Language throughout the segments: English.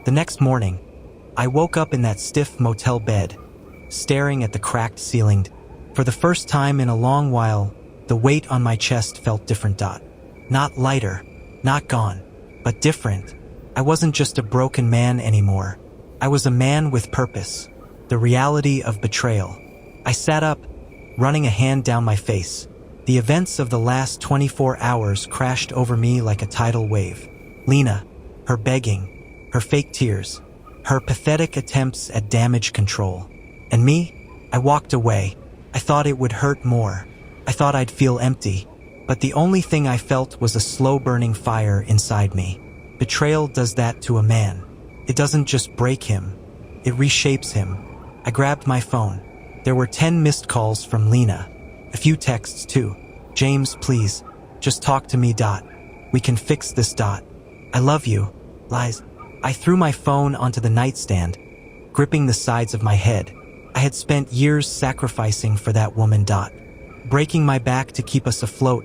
The next morning, I woke up in that stiff motel bed, staring at the cracked ceiling. For the first time in a long while, the weight on my chest felt different. Not lighter, not gone, but different. I wasn't just a broken man anymore. I was a man with purpose, the reality of betrayal. I sat up, running a hand down my face. The events of the last 24 hours crashed over me like a tidal wave. Lena, her begging, her fake tears, her pathetic attempts at damage control. And me, I walked away. I thought it would hurt more. I thought I'd feel empty. But the only thing I felt was a slow-burning fire inside me. Betrayal does that to a man. It doesn't just break him, it reshapes him. I grabbed my phone. There were 10 missed calls from Lena. A few texts too. James, please, just talk to me. We can fix this. I love you. Lies. I threw my phone onto the nightstand, gripping the sides of my head. I had spent years sacrificing for that woman. Breaking my back to keep us afloat,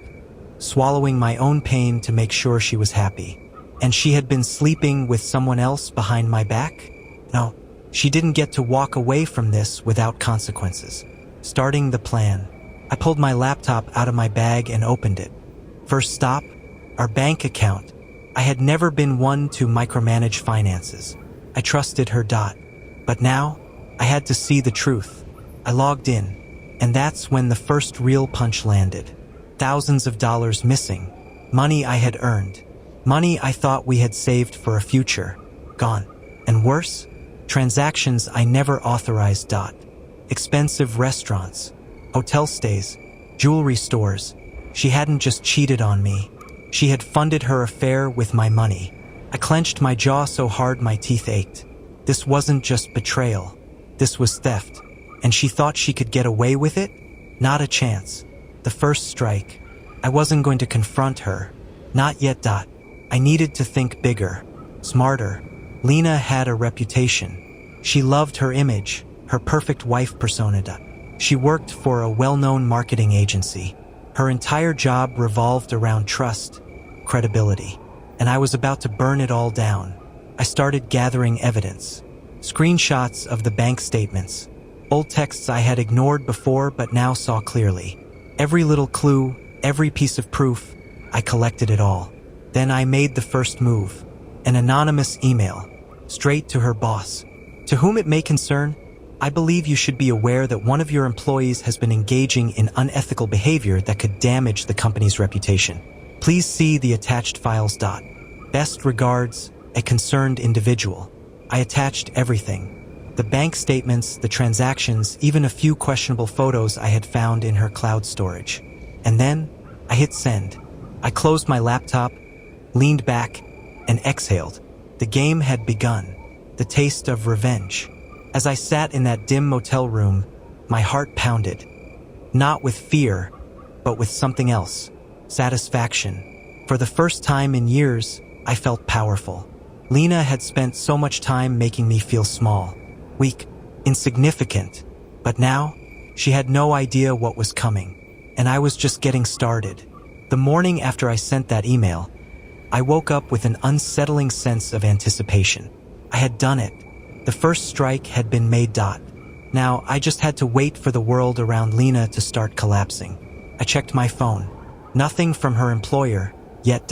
swallowing my own pain to make sure she was happy. And she had been sleeping with someone else behind my back? No, she didn't get to walk away from this without consequences. Starting the plan, I pulled my laptop out of my bag and opened it. First stop, our bank account. I had never been one to micromanage finances. I trusted her. But now, I had to see the truth. I logged in, and that's when the first real punch landed. Thousands of dollars missing. Money I had earned. Money I thought we had saved for a future. Gone. And worse, transactions I never authorized. Expensive restaurants, hotel stays, jewelry stores. She hadn't just cheated on me. She had funded her affair with my money. I clenched my jaw so hard my teeth ached. This wasn't just betrayal. This was theft. And she thought she could get away with it? Not a chance. The first strike. I wasn't going to confront her. Not yet. I needed to think bigger, smarter. Lena had a reputation. She loved her image, her perfect wife persona. She worked for a well-known marketing agency. Her entire job revolved around trust, credibility. And I was about to burn it all down. I started gathering evidence. Screenshots of the bank statements. Old texts I had ignored before but now saw clearly. Every little clue, every piece of proof, I collected it all. Then I made the first move. An anonymous email, straight to her boss. To whom it may concern, I believe you should be aware that one of your employees has been engaging in unethical behavior that could damage the company's reputation. Please see the attached files. Best regards, a concerned individual. I attached everything. The bank statements, the transactions, even a few questionable photos I had found in her cloud storage. And then, I hit send. I closed my laptop, leaned back, and exhaled. The game had begun. The taste of revenge. As I sat in that dim motel room, my heart pounded. Not with fear, but with something else. Satisfaction. For the first time in years, I felt powerful. Lena had spent so much time making me feel small, weak, insignificant. But now, she had no idea what was coming. And I was just getting started. The morning after I sent that email, I woke up with an unsettling sense of anticipation. I had done it. The first strike had been made. Now, I just had to wait for the world around Lena to start collapsing. I checked my phone. Nothing from her employer, yet.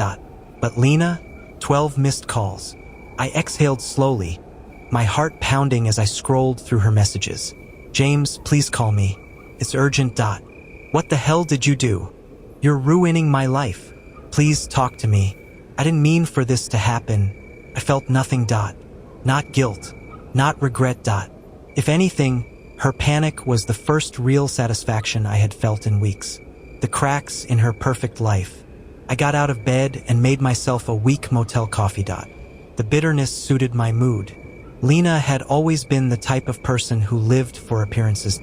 But Lena, 12 missed calls. I exhaled slowly, my heart pounding as I scrolled through her messages. James, please call me. It's urgent. What the hell did you do? You're ruining my life. Please talk to me. I didn't mean for this to happen. I felt nothing. Not guilt. Not regret. If anything, her panic was the first real satisfaction I had felt in weeks. The cracks in her perfect life. I got out of bed and made myself a weak motel coffee. The bitterness suited my mood. Lena had always been the type of person who lived for appearances.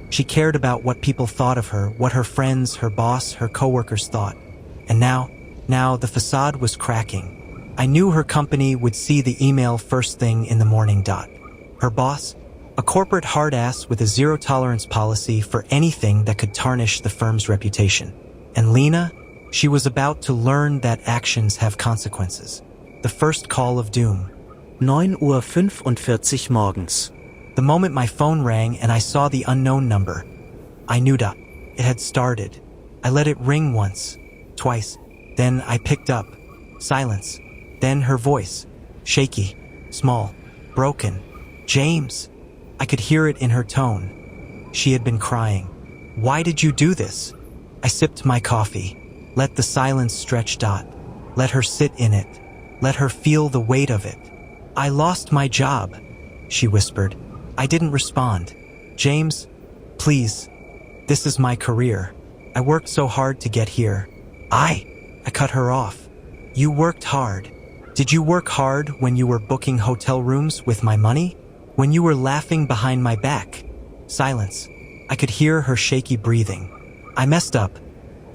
She cared about what people thought of her, what her friends, her boss, her coworkers thought. And now the facade was cracking. I knew her company would see the email first thing in the morning. Her boss, a corporate hard-ass with a zero-tolerance policy for anything that could tarnish the firm's reputation. And Lena, she was about to learn that actions have consequences. The first call of doom. 9:45 Uhr morgens. The moment my phone rang and I saw the unknown number, I knew that it had started. I let it ring once, twice. Then I picked up. Silence. Then her voice. Shaky, small, broken. James. I could hear it in her tone. She had been crying. Why did you do this? I sipped my coffee. Let the silence stretch. Let her sit in it. Let her feel the weight of it. I lost my job, she whispered. I didn't respond. James, please. This is my career. I worked so hard to get here. I cut her off. You worked hard. Did you work hard when you were booking hotel rooms with my money? When you were laughing behind my back? Silence. I could hear her shaky breathing. I messed up.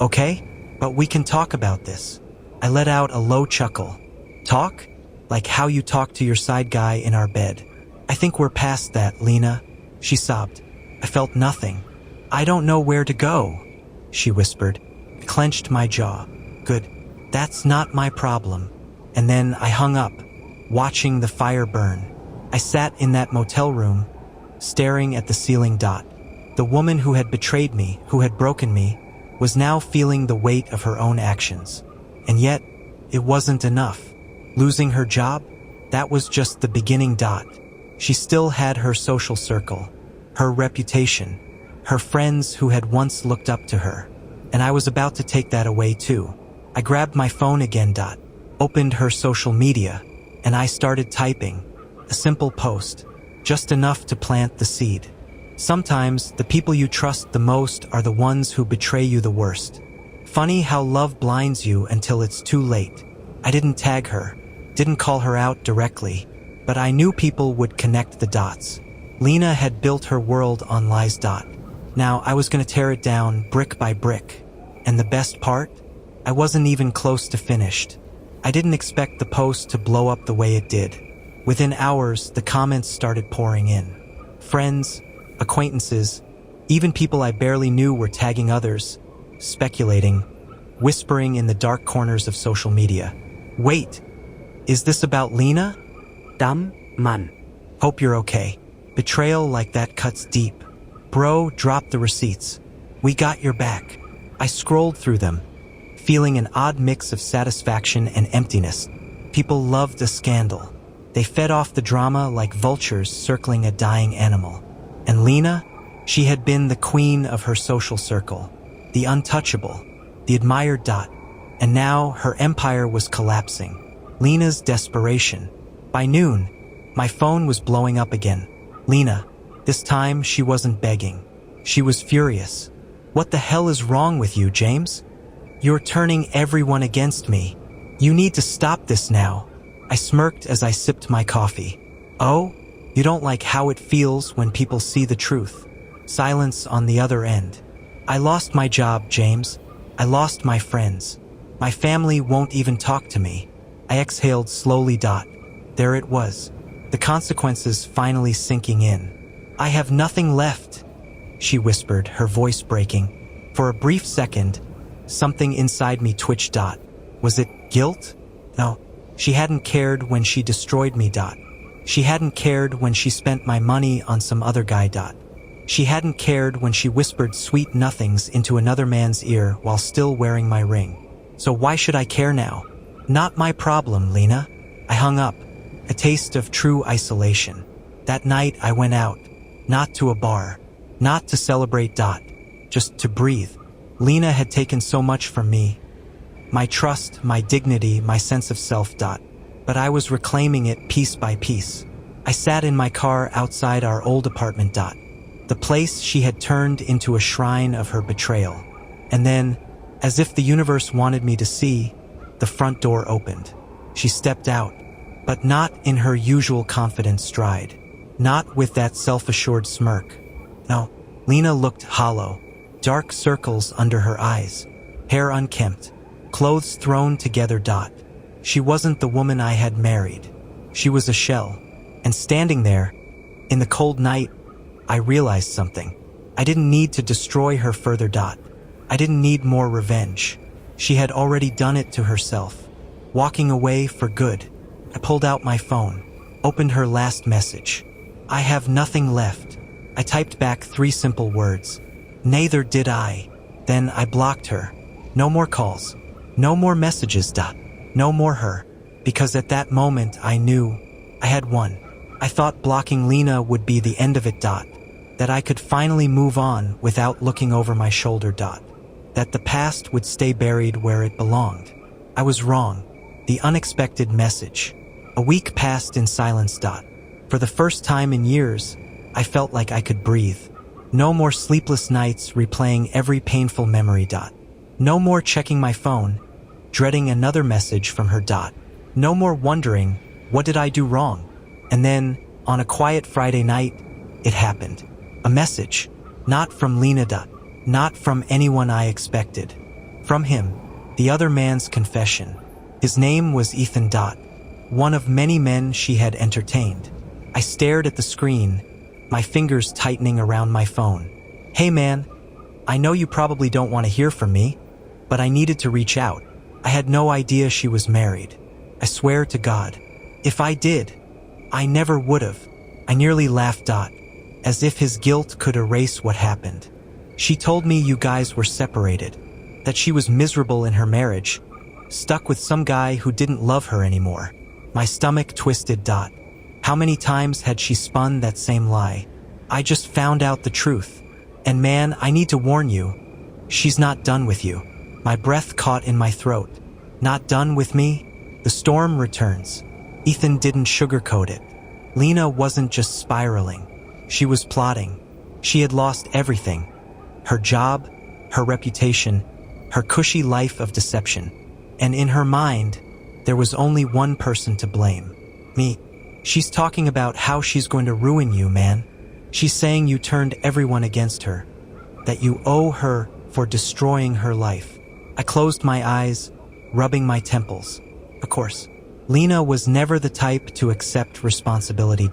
Okay? But we can talk about this. I let out a low chuckle. Talk? Like how you talk to your side guy in our bed. I think we're past that, Lena. She sobbed. I felt nothing. I don't know where to go, she whispered. I clenched my jaw. Good. That's not my problem. And then I hung up, watching the fire burn. I sat in that motel room, staring at the ceiling. The woman who had betrayed me, who had broken me, was now feeling the weight of her own actions. And yet, it wasn't enough. Losing her job? That was just the beginning. She still had her social circle, her reputation, her friends who had once looked up to her. And I was about to take that away too. I grabbed my phone again. Opened her social media, and I started typing. A simple post, just enough to plant the seed. Sometimes the people you trust the most are the ones who betray you the worst. Funny how love blinds you until it's too late. I didn't tag her, didn't call her out directly, but I knew people would connect the dots. Lena had built her world on lies. Now I was going to tear it down brick by brick. And the best part? I wasn't even close to finished. I didn't expect the post to blow up the way it did. Within hours, the comments started pouring in. Friends, acquaintances, even people I barely knew were tagging others, speculating, whispering in the dark corners of social media. Wait, is this about Lena? Dam, Mann. Hope you're okay. Betrayal like that cuts deep. Bro, drop the receipts. We got your back. I scrolled through them, feeling an odd mix of satisfaction and emptiness. People loved a scandal. They fed off the drama like vultures circling a dying animal. And Lena? She had been the queen of her social circle, the untouchable, the admired. And now her empire was collapsing. Lena's desperation. By noon, my phone was blowing up again. Lena. This time she wasn't begging. She was furious. What the hell is wrong with you, James? You're turning everyone against me. You need to stop this now. I smirked as I sipped my coffee. Oh? You don't like how it feels when people see the truth. Silence on the other end. I lost my job, James. I lost my friends. My family won't even talk to me. I exhaled slowly. There it was. The consequences finally sinking in. I have nothing left, she whispered, her voice breaking. For a brief second, something inside me twitched. Was it guilt? No. She hadn't cared when she destroyed me. She hadn't cared when she spent my money on some other guy. She hadn't cared when she whispered sweet nothings into another man's ear while still wearing my ring. So why should I care now? Not my problem, Lena. I hung up, a taste of true isolation. That night I went out, not to a bar, not to celebrate. Just to breathe. Lena had taken so much from me. My trust, my dignity, my sense of self. But I was reclaiming it piece by piece. I sat in my car outside our old apartment. The place she had turned into a shrine of her betrayal. And then, as if the universe wanted me to see, the front door opened. She stepped out, but not in her usual confident stride. Not with that self-assured smirk. No, Lena looked hollow, dark circles under her eyes, hair unkempt, clothes thrown together. She wasn't the woman I had married. She was a shell. And standing there, in the cold night, I realized something. I didn't need to destroy her further. I didn't need more revenge. She had already done it to herself, walking away for good. I pulled out my phone. Opened her last message. I have nothing left. I typed back 3 simple words. Neither did I. Then I blocked her. No more calls. No more messages. No more her. Because at that moment I knew I had won. I thought blocking Lena would be the end of it. That I could finally move on without looking over my shoulder. That the past would stay buried where it belonged. I was wrong. The unexpected message. A week passed in silence. For the first time in years, I felt like I could breathe. No more sleepless nights replaying every painful memory. No more checking my phone, dreading another message from her. No more wondering, what did I do wrong? And then, on a quiet Friday night, it happened. A message. Not from Lena. Not from anyone I expected. From him. The other man's confession. His name was Ethan. One of many men she had entertained. I stared at the screen, my fingers tightening around my phone. Hey man, I know you probably don't want to hear from me, but I needed to reach out. I had no idea she was married. I swear to God, if I did, I never would have. I nearly laughed. As if his guilt could erase what happened. She told me you guys were separated, that she was miserable in her marriage, stuck with some guy who didn't love her anymore. My stomach twisted. How many times had she spun that same lie? I just found out the truth. And man, I need to warn you, she's not done with you. My breath caught in my throat. Not done with me? The storm returns. Ethan didn't sugarcoat it. Lena wasn't just spiraling. She was plotting. She had lost everything. Her job, her reputation, her cushy life of deception. And in her mind, there was only one person to blame. Me. She's talking about how she's going to ruin you, man. She's saying you turned everyone against her. That you owe her for destroying her life. I closed my eyes, rubbing my temples. Of course, Lena was never the type to accept responsibility.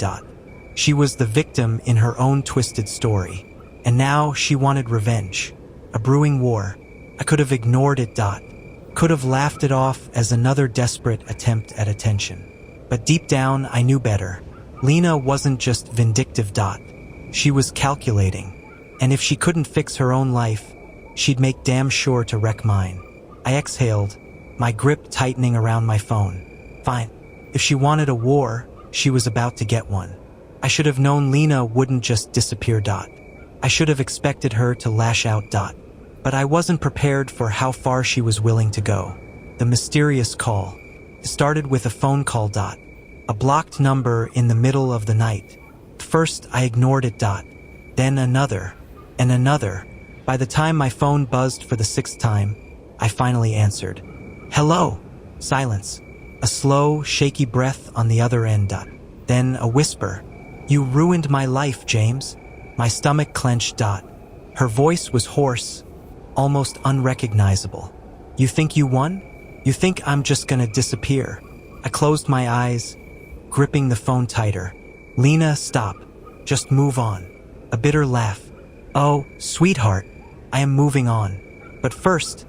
She was the victim in her own twisted story. And now she wanted revenge. A brewing war. I could have ignored it. Could have laughed it off as another desperate attempt at attention. But deep down, I knew better. Lena wasn't just vindictive. She was calculating. And if she couldn't fix her own life, she'd make damn sure to wreck mine. I exhaled, my grip tightening around my phone. Fine. If she wanted a war, she was about to get one. I should have known Lena wouldn't just disappear. I should have expected her to lash out. But I wasn't prepared for how far she was willing to go. The mysterious call. It started with a phone call. A blocked number in the middle of the night. First, I ignored it. Then another, and another. By the time my phone buzzed for the 6th time, I finally answered. Hello. Silence. A slow, shaky breath on the other end. Then a whisper. You ruined my life, James. My stomach clenched. Her voice was hoarse, almost unrecognizable. You think you won? You think I'm just gonna disappear? I closed my eyes, gripping the phone tighter. Lena, stop. Just move on. A bitter laugh. Oh, sweetheart, I am moving on. But first,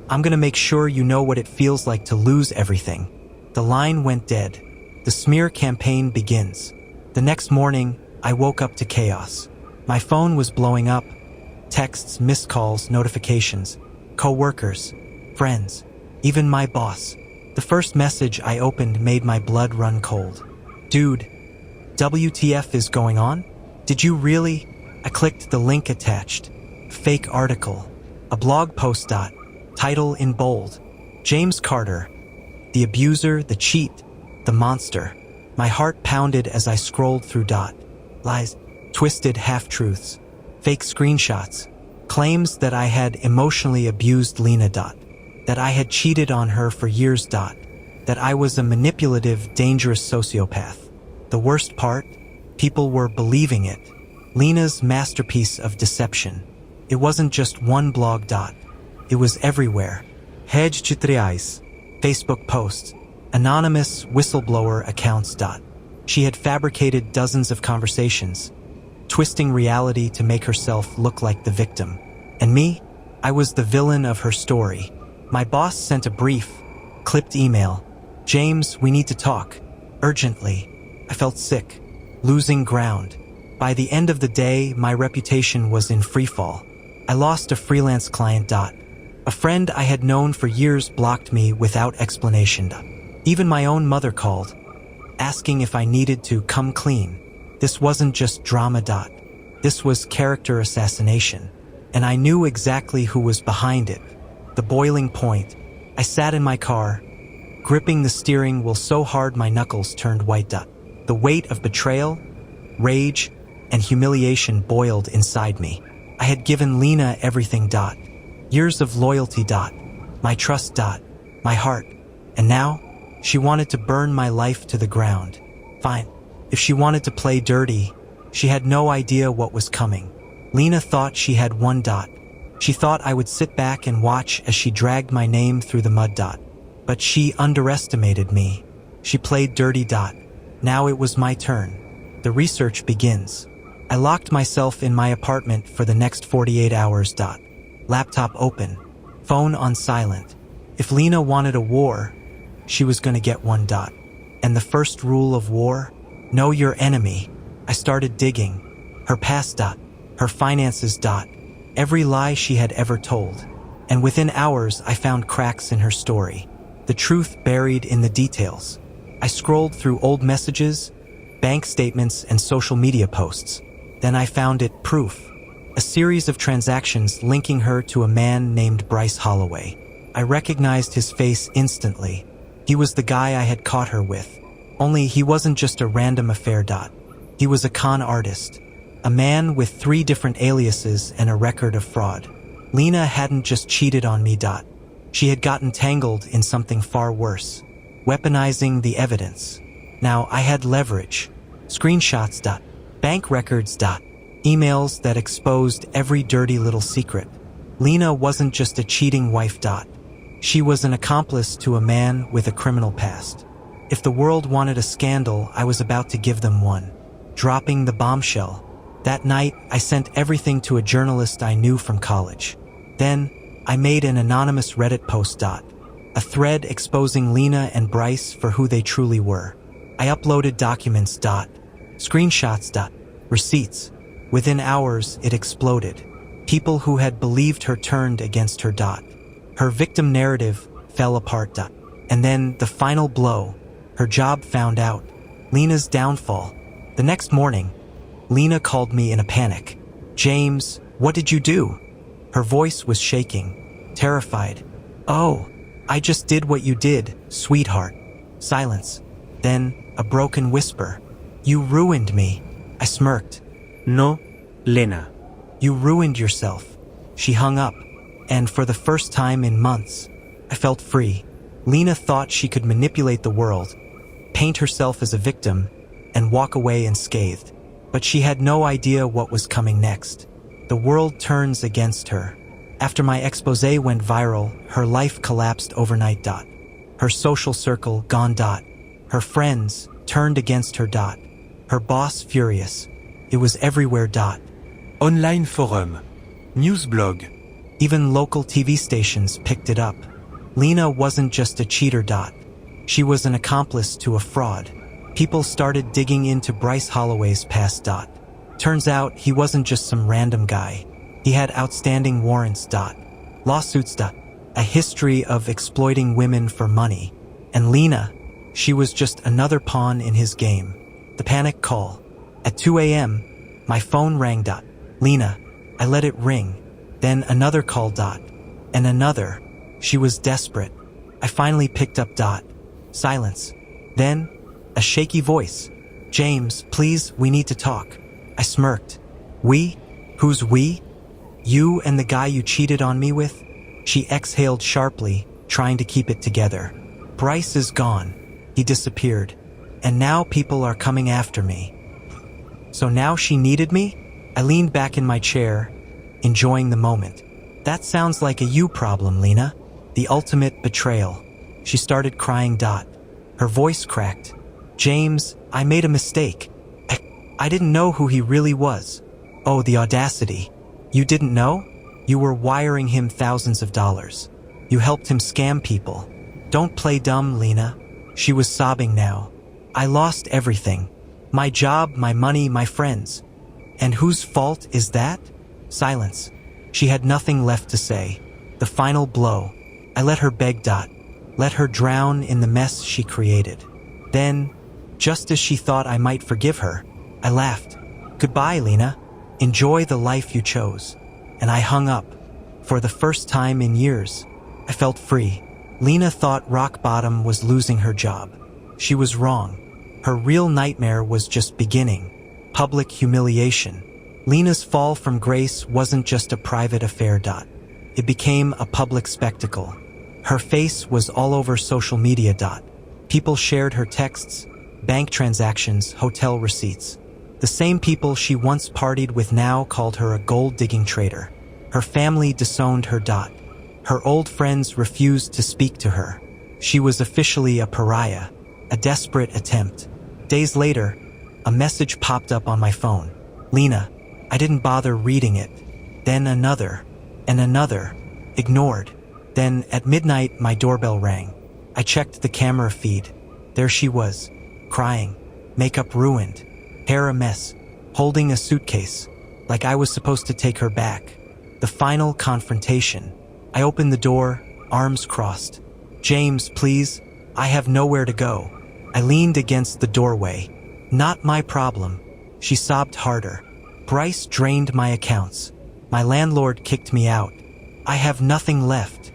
I'm gonna make sure you know what it feels like to lose everything. The line went dead. The smear campaign begins. The next morning, I woke up to chaos. My phone was blowing up. Texts, missed calls, notifications. Co-workers, friends, even my boss. The first message I opened made my blood run cold. Dude, WTF is going on? Did you really? I clicked the link attached. Fake article. A blog post. Title in bold. James Carter. The abuser, the cheat, the monster. My heart pounded as I scrolled through. Lies. Twisted half-truths. Fake screenshots. Claims that I had emotionally abused Lena. That I had cheated on her for years. That I was a manipulative, dangerous sociopath. The worst part? People were believing it. Lena's masterpiece of deception. It wasn't just one blog. It was everywhere. Hedge tutoriais. Facebook posts. Anonymous whistleblower accounts. She had fabricated dozens of conversations, twisting reality to make herself look like the victim. And me? I was the villain of her story. My boss sent a brief, clipped email. James, we need to talk. Urgently. I felt sick, losing ground. By the end of the day, my reputation was in freefall. I lost a freelance client. A friend I had known for years blocked me without explanation. Even my own mother called, asking if I needed to come clean. This wasn't just drama. This was character assassination, and I knew exactly who was behind it. The boiling point. I sat in my car, gripping the steering wheel so hard my knuckles turned white. The weight of betrayal, rage, and humiliation boiled inside me. I had given Lena everything. Years of loyalty. My trust. My heart. And now, she wanted to burn my life to the ground. Fine. If she wanted to play dirty, she had no idea what was coming. Lena thought she had one. She thought I would sit back and watch as she dragged my name through the mud. But she underestimated me. She played dirty. Now it was my turn. The research begins. I locked myself in my apartment for the next 48 hours. Laptop open. Phone on silent. If Lena wanted a war, she was going to get one. And the first rule of war? Know your enemy. I started digging. Her past. Her finances. Every lie she had ever told. And within hours, I found cracks in her story. The truth buried in the details. I scrolled through old messages, bank statements, and social media posts. Then I found it proof. A series of transactions linking her to a man named Bryce Holloway. I recognized his face instantly. He was the guy I had caught her with. Only he wasn't just a random affair. He was a con artist. A man with 3 different aliases and a record of fraud. Lena hadn't just cheated on me. She had gotten tangled in something far worse. Weaponizing the evidence. Now I had leverage. Screenshots. Bank records. Emails that exposed every dirty little secret. Lena wasn't just a cheating wife. She was an accomplice to a man with a criminal past. If the world wanted a scandal, I was about to give them one. Dropping the bombshell. That night, I sent everything to a journalist I knew from college. Then, I made an anonymous Reddit post. A thread exposing Lena and Bryce for who they truly were. I uploaded documents. Screenshots. Receipts. Within hours, it exploded. People who had believed her turned against her. Her victim narrative fell apart. And then, the final blow. Her job found out. Lena's downfall. The next morning, Lena called me in a panic. "James, what did you do?" Her voice was shaking, terrified. "Oh, I just did what you did, sweetheart." Silence. Then, a broken whisper. "You ruined me." I smirked. No, Lena. "You ruined yourself." She hung up, and for the first time in months, I felt free. Lena thought she could manipulate the world, paint herself as a victim, and walk away unscathed. But she had no idea what was coming next. The world turns against her. After my expose went viral, her life collapsed overnight. Her social circle gone. Her friends turned against her. Her boss furious. It was everywhere. Online forum. News blog. Even local TV stations picked it up. Lena wasn't just a cheater. She was an accomplice to a fraud. People started digging into Bryce Holloway's past. Turns out he wasn't just some random guy. He had outstanding warrants. Lawsuits. A history of exploiting women for money. And Lena, she was just another pawn in his game. The panic call. At 2 a.m., my phone rang. Lena. I let it ring. Then another call. And another. She was desperate. I finally picked up. Silence. Then, a shaky voice. "James, please, we need to talk." I smirked. "We? Who's we?" "You and the guy you cheated on me with?" She exhaled sharply, trying to keep it together. "Bryce is gone. He disappeared. And now people are coming after me." So now she needed me? I leaned back in my chair, enjoying the moment. "That sounds like a you problem, Lena. The ultimate betrayal." She started crying. Her voice cracked. "James, I made a mistake. I didn't know who he really was." "Oh, the audacity. You didn't know? You were wiring him thousands of dollars. You helped him scam people. Don't play dumb, Lena." She was sobbing now. "I lost everything. My job, my money, my friends. And whose fault is that? Silence. She had nothing left to say. The final blow. I let her beg. Let her drown in the mess she created. Then, just as she thought I might forgive her, I laughed. Goodbye, Lena. Enjoy the life you chose. And I hung up. For the first time in years, I felt free. Lena thought rock bottom was losing her job. She was wrong. Her real nightmare was just beginning. Public humiliation. Lena's fall from grace wasn't just a private affair. It became a public spectacle. Her face was all over social media. People shared her texts, bank transactions, hotel receipts. The same people she once partied with now called her a gold-digging traitor. Her family disowned her. Her old friends refused to speak to her. She was officially a pariah, a desperate attempt. Days later, a message popped up on my phone. Lena, I didn't bother reading it. Then another, and another. Ignored. Then, at midnight, my doorbell rang. I checked the camera feed. There she was, crying, makeup ruined, hair a mess, holding a suitcase, like I was supposed to take her back. The final confrontation. I opened the door, arms crossed. James, please, I have nowhere to go. I leaned against the doorway. Not my problem. She sobbed harder. Bryce drained my accounts. My landlord kicked me out. I have nothing left.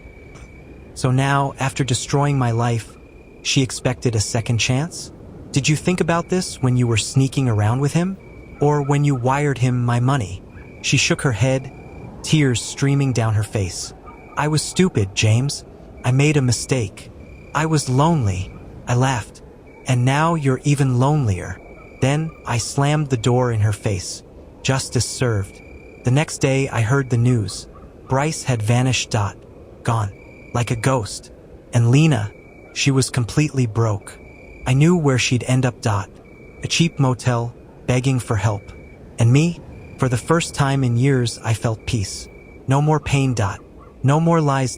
So now, after destroying my life, she expected a second chance? Did you think about this when you were sneaking around with him? Or when you wired him my money? She shook her head, tears streaming down her face. I was stupid, James. I made a mistake. I was lonely. I laughed. And now you're even lonelier. Then I slammed the door in her face. Justice served. The next day I heard the news. Bryce had vanished. Gone. Like a ghost. And Lena, she was completely broke. I knew where she'd end up. A cheap motel, begging for help. And me, for the first time in years, I felt peace. No more pain. No more lies.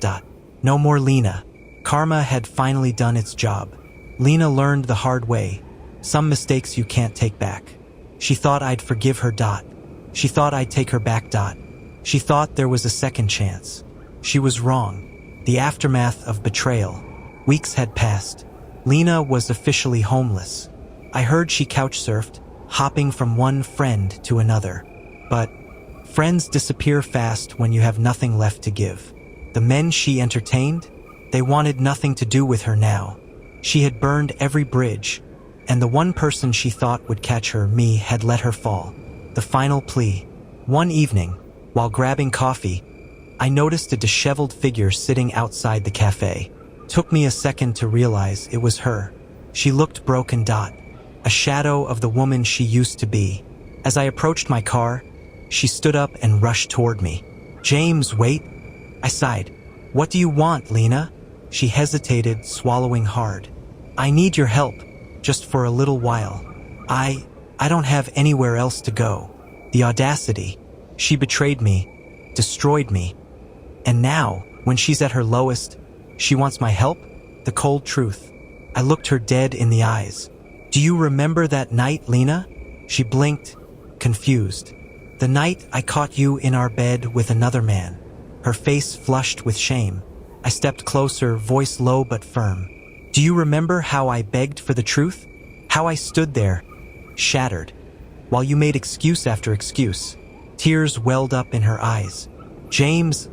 No more Lena. Karma had finally done its job. Lena learned the hard way. Some mistakes you can't take back. She thought I'd forgive her. She thought I'd take her back. She thought there was a second chance. She was wrong. The aftermath of betrayal. Weeks had passed. Lena was officially homeless. I heard she couch-surfed, hopping from one friend to another. But friends disappear fast when you have nothing left to give. The men she entertained, they wanted nothing to do with her now. She had burned every bridge, and the one person she thought would catch her, me, had let her fall. The final plea. One evening, while grabbing coffee, I noticed a disheveled figure sitting outside the cafe. Took me a second to realize it was her. She looked broken. A shadow of the woman she used to be. As I approached my car, she stood up and rushed toward me. James, wait. I sighed. What do you want, Lena? She hesitated, swallowing hard. I need your help, just for a little while. I don't have anywhere else to go. The audacity. She betrayed me, destroyed me. And now, when she's at her lowest, she wants my help? The cold truth. I looked her dead in the eyes. Do you remember that night, Lena? She blinked, confused. The night I caught you in our bed with another man. Her face flushed with shame. I stepped closer, voice low but firm. Do you remember how I begged for the truth? How I stood there, shattered, while you made excuse after excuse. Tears welled up in her eyes. James,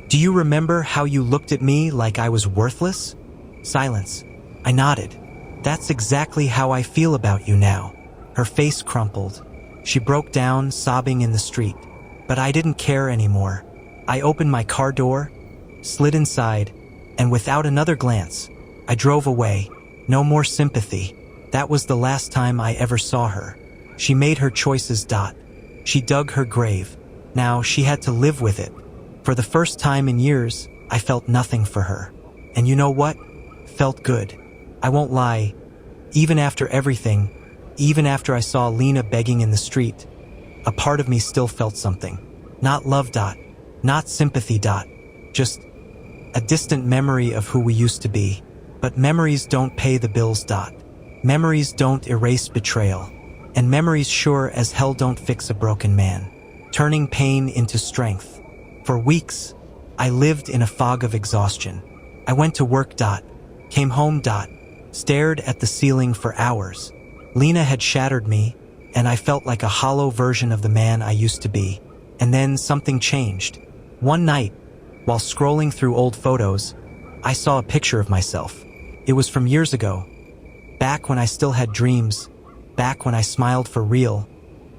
do you remember how you looked at me like I was worthless? Silence. I nodded. That's exactly how I feel about you now. Her face crumpled. She broke down, sobbing in the street. But I didn't care anymore. I opened my car door, slid inside, and without another glance, I drove away. No more sympathy. That was the last time I ever saw her. She made her choices. She dug her grave. Now she had to live with it. For the first time in years, I felt nothing for her. And you know what? Felt good. I won't lie. Even after everything, even after I saw Lena begging in the street, a part of me still felt something. Not love. Not sympathy. Just a distant memory of who we used to be. But memories don't pay the bills. Memories don't erase betrayal. And memories sure as hell don't fix a broken man, turning pain into strength. For weeks, I lived in a fog of exhaustion. I went to work. Came home. Stared at the ceiling for hours. Lena had shattered me, and I felt like a hollow version of the man I used to be. And then something changed. One night, while scrolling through old photos, I saw a picture of myself. It was from years ago. Back when I still had dreams. Back when I smiled for real.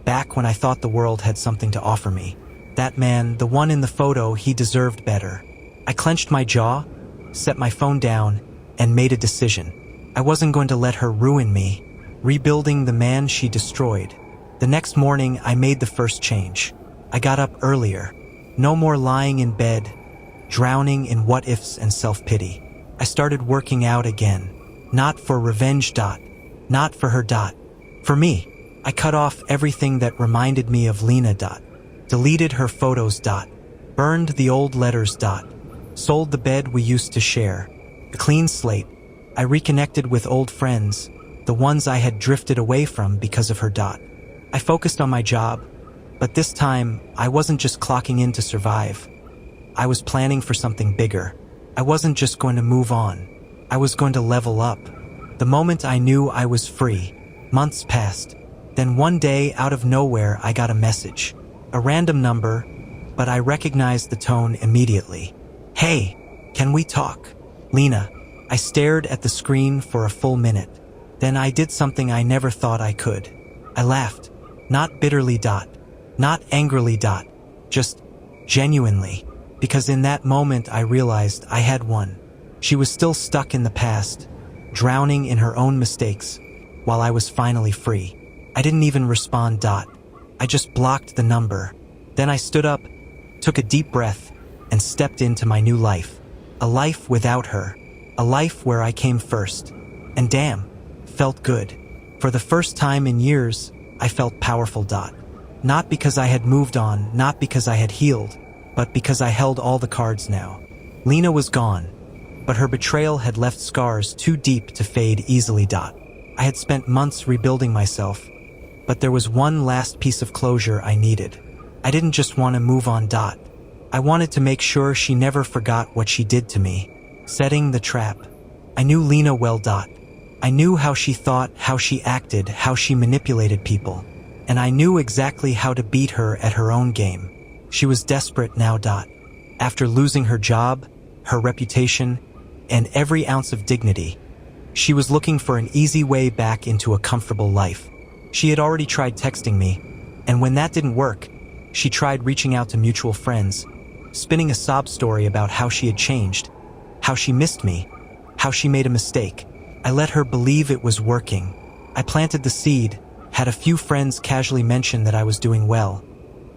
Back when I thought the world had something to offer me. That man, the one in the photo, he deserved better. I clenched my jaw, set my phone down, and made a decision. I wasn't going to let her ruin me, rebuilding the man she destroyed. The next morning, I made the first change. I got up earlier. No more lying in bed, drowning in what-ifs and self-pity. I started working out again. Not for revenge. Not for her. For me. I cut off everything that reminded me of Lena. Deleted her photos. Burned the old letters. Sold the bed we used to share. A clean slate. I reconnected with old friends, the ones I had drifted away from because of her. I focused on my job, but this time I wasn't just clocking in to survive. I was planning for something bigger. I wasn't just going to move on. I was going to level up. The moment I knew I was free, months passed. Then one day, out of nowhere, I got a message. A random number, but I recognized the tone immediately. "Hey, can we talk?" Lena. I stared at the screen for a full minute. Then I did something I never thought I could. I laughed. Not bitterly. Not angrily. Just genuinely. Because in that moment I realized I had won. She was still stuck in the past, drowning in her own mistakes, while I was finally free. I didn't even respond. I just blocked the number. Then I stood up, took a deep breath, and stepped into my new life. A life without her. A life where I came first. And damn, felt good. For the first time in years, I felt powerful. Not because I had moved on, not because I had healed, but because I held all the cards now. Lena was gone, but her betrayal had left scars too deep to fade easily. I had spent months rebuilding myself, but there was one last piece of closure I needed. I didn't just want to move on. I wanted to make sure she never forgot what she did to me. Setting the trap. I knew Lena well. I knew how she thought, how she acted, how she manipulated people. And I knew exactly how to beat her at her own game. She was desperate now. After losing her job, her reputation, and every ounce of dignity, she was looking for an easy way back into a comfortable life. She had already tried texting me, and when that didn't work, she tried reaching out to mutual friends, spinning a sob story about how she had changed, how she missed me, how she made a mistake. I let her believe it was working. I planted the seed, had a few friends casually mention that I was doing well,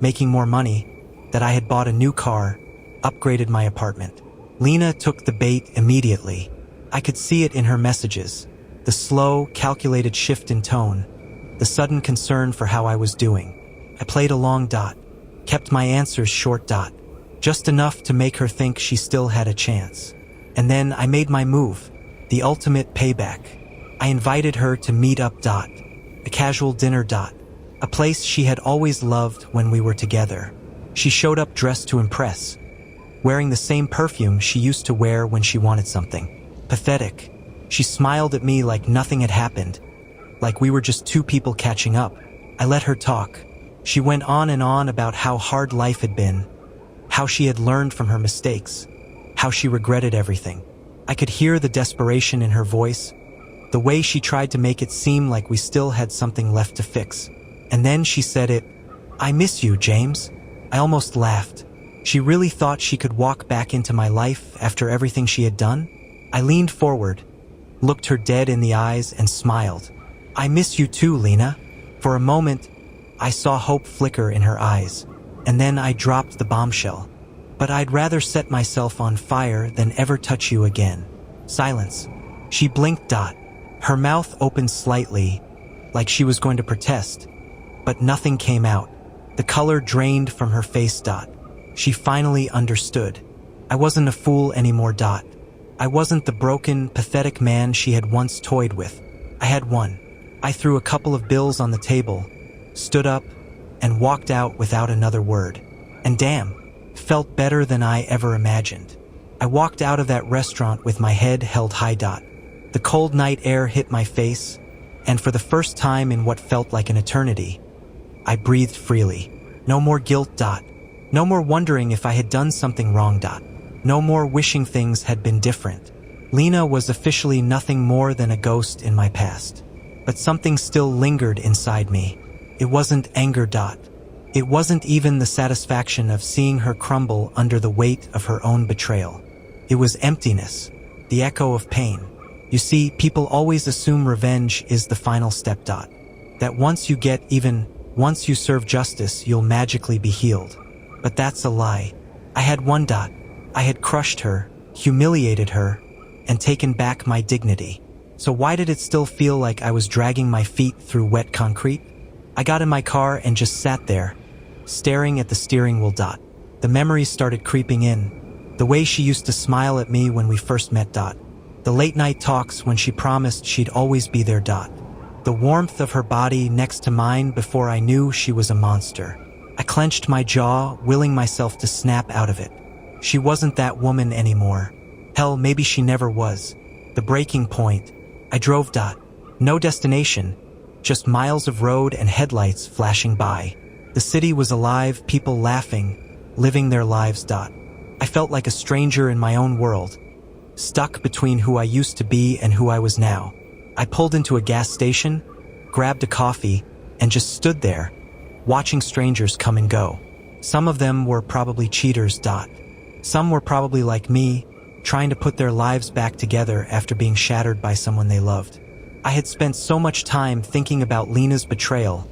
making more money, that I had bought a new car, upgraded my apartment. Lena took the bait immediately. I could see it in her messages, the slow, calculated shift in tone, the sudden concern for how I was doing. I played along. Kept my answers short. Just enough to make her think she still had a chance. And then I made my move, the ultimate payback. I invited her to meet up. A casual dinner. A place she had always loved when we were together. She showed up dressed to impress, wearing the same perfume she used to wear when she wanted something. Pathetic. She smiled at me like nothing had happened, like we were just two people catching up. I let her talk. She went on and on about how hard life had been, how she had learned from her mistakes, how she regretted everything. I could hear the desperation in her voice, the way she tried to make it seem like we still had something left to fix. And then she said it, "I miss you, James." I almost laughed. She really thought she could walk back into my life after everything she had done? I leaned forward, looked her dead in the eyes, and smiled. "I miss you too, Lena." For a moment, I saw hope flicker in her eyes, and then I dropped the bombshell. "But I'd rather set myself on fire than ever touch you again." Silence. She blinked. Her mouth opened slightly, like she was going to protest, but nothing came out. The color drained from her face. She finally understood. I wasn't a fool anymore. I wasn't the broken, pathetic man she had once toyed with. I had won. I threw a couple of bills on the table, stood up, and walked out without another word. And damn, felt better than I ever imagined. I walked out of that restaurant with my head held high. The cold night air hit my face, and for the first time in what felt like an eternity, I breathed freely. No more guilt. No more wondering if I had done something wrong. No more wishing things had been different. Lena was officially nothing more than a ghost in my past. But something still lingered inside me. It wasn't anger. It wasn't even the satisfaction of seeing her crumble under the weight of her own betrayal. It was emptiness, the echo of pain. You see, people always assume revenge is the final step. That once you get even, once you serve justice, you'll magically be healed. But that's a lie. I had one. I had crushed her, humiliated her, and taken back my dignity. So why did it still feel like I was dragging my feet through wet concrete? I got in my car and just sat there, staring at the steering wheel. The memories started creeping in. The way she used to smile at me when we first met. The late night talks when she promised she'd always be there. The warmth of her body next to mine before I knew she was a monster. I clenched my jaw, willing myself to snap out of it. She wasn't that woman anymore. Hell, maybe she never was. The breaking point. I drove. No destination, just miles of road and headlights flashing by. The city was alive, people laughing, living their lives. I felt like a stranger in my own world, stuck between who I used to be and who I was now. I pulled into a gas station, grabbed a coffee, and just stood there, watching strangers come and go. Some of them were probably cheaters. Some were probably like me, trying to put their lives back together after being shattered by someone they loved. I had spent so much time thinking about Lena's betrayal,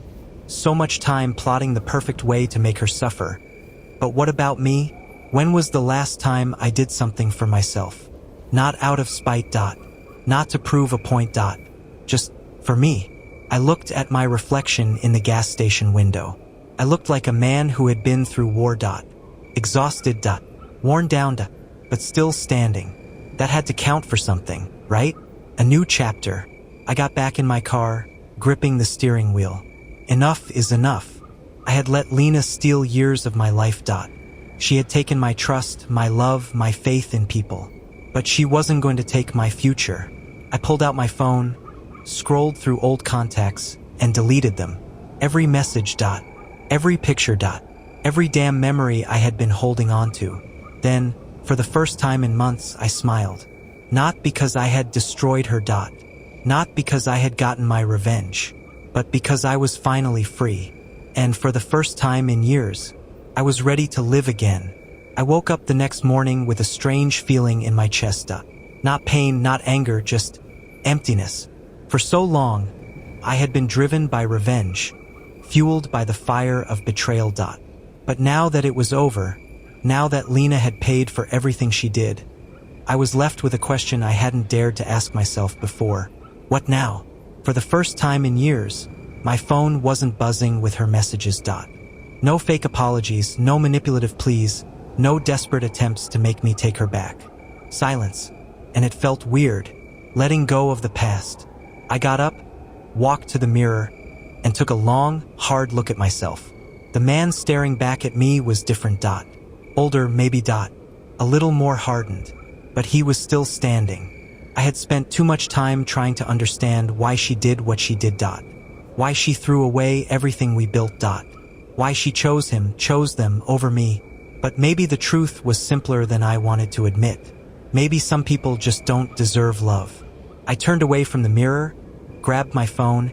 so much time plotting the perfect way to make her suffer. But what about me? When was the last time I did something for myself? Not out of spite. Not to prove a point. Just for me. I looked at my reflection in the gas station window. I looked like a man who had been through war. Exhausted. Worn down. But still standing. That had to count for something, right? A new chapter. I got back in my car, gripping the steering wheel. Enough is enough. I had let Lena steal years of my life. She had taken my trust, my love, my faith in people. But she wasn't going to take my future. I pulled out my phone, scrolled through old contacts, and deleted them. Every message. Every picture. Every damn memory I had been holding on to. Then, for the first time in months, I smiled. Not because I had destroyed her. Not because I had gotten my revenge. But because I was finally free. And for the first time in years, I was ready to live again. I woke up the next morning with a strange feeling in my chest. Not pain, not anger, just emptiness. For so long, I had been driven by revenge, fueled by the fire of betrayal. But now that it was over, now that Lena had paid for everything she did, I was left with a question I hadn't dared to ask myself before. What now? For the first time in years, my phone wasn't buzzing with her messages. No fake apologies, no manipulative pleas, no desperate attempts to make me take her back. Silence. And it felt weird, letting go of the past. I got up, walked to the mirror, and took a long, hard look at myself. The man staring back at me was different. Older, maybe. A little more hardened. But he was still standing. I had spent too much time trying to understand why she did what she did. Why she threw away everything we built. Why she chose him, chose them over me. But maybe the truth was simpler than I wanted to admit. Maybe some people just don't deserve love. I turned away from the mirror, grabbed my phone,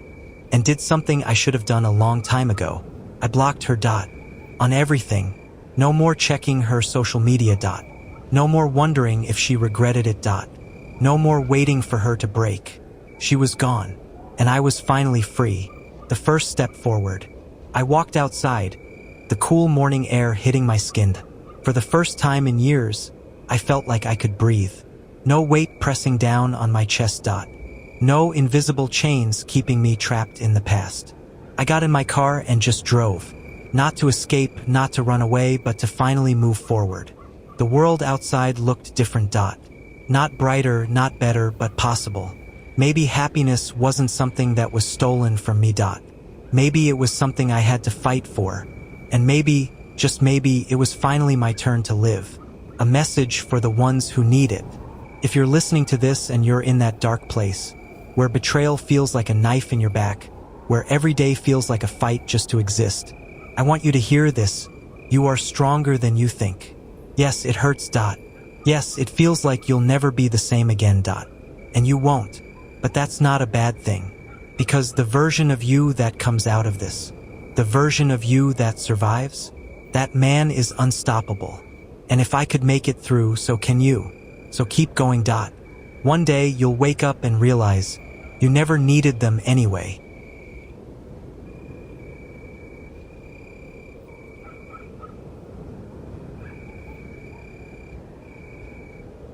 and did something I should have done a long time ago. I blocked her. On everything. No more checking her social media. No more wondering if she regretted it. No more waiting for her to break. She was gone, and I was finally free. The first step forward. I walked outside, the cool morning air hitting my skin. For the first time in years, I felt like I could breathe. No weight pressing down on my chest. No invisible chains keeping me trapped in the past. I got in my car and just drove. Not to escape, not to run away, but to finally move forward. The world outside looked different. Not brighter, not better, but possible. Maybe happiness wasn't something that was stolen from me. Maybe it was something I had to fight for. And maybe, just maybe, it was finally my turn to live. A message for the ones who need it. If you're listening to this and you're in that dark place, where betrayal feels like a knife in your back, where every day feels like a fight just to exist, I want you to hear this. You are stronger than you think. Yes, it hurts. Yes, it feels like you'll never be the same again. And you won't. But that's not a bad thing. Because the version of you that comes out of this, the version of you that survives, that man is unstoppable. And if I could make it through, so can you. So keep going. One day you'll wake up and realize you never needed them anyway.